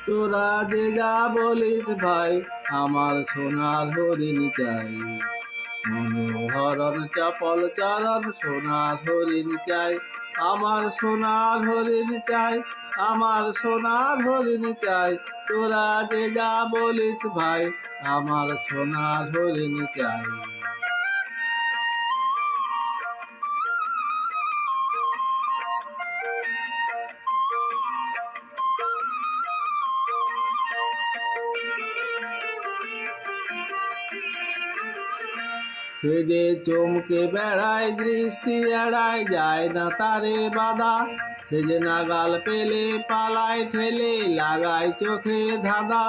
তোরা যে যা বলিস ভাই, আমার সোনার হরিণ চাই। মনোহরণ চপল চরণ সোনার হরিণ চাই। আমার সোনার হরিণ চাই, আমার সোনার হরিণ চাই। তোরা যে যা বলিস ভাই, আমার সোনার হরিণ চাই। সে যে চমকে বেড়ায়, দৃষ্টি এড়ায়, যায় না তারে বাধা। সে যে নাগাল পেলে পালায় ঠেলে, লাগায় চোখে ধাঁধা।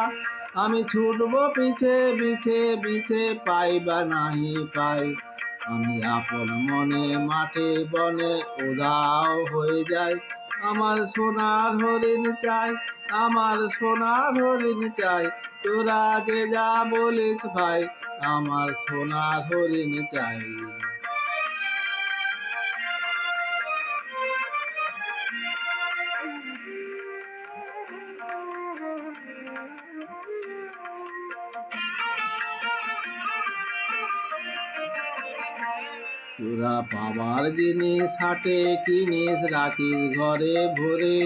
আমি ছুটবো পিছে বিছে বিছে, পাই বা নাহি পাই। আমি আপন মনে মাঠে বনে উধাও হয়ে যাই। আমার সোনার হরিণ চাই, আমার সোনার হরিণ চাই। তোরা যে যা বলিস ভাই, আমার সোনার হরিণ চাই। তোরা পাবার জিনিস হাটে কিনিস, রাখিস ঘরে ভরে।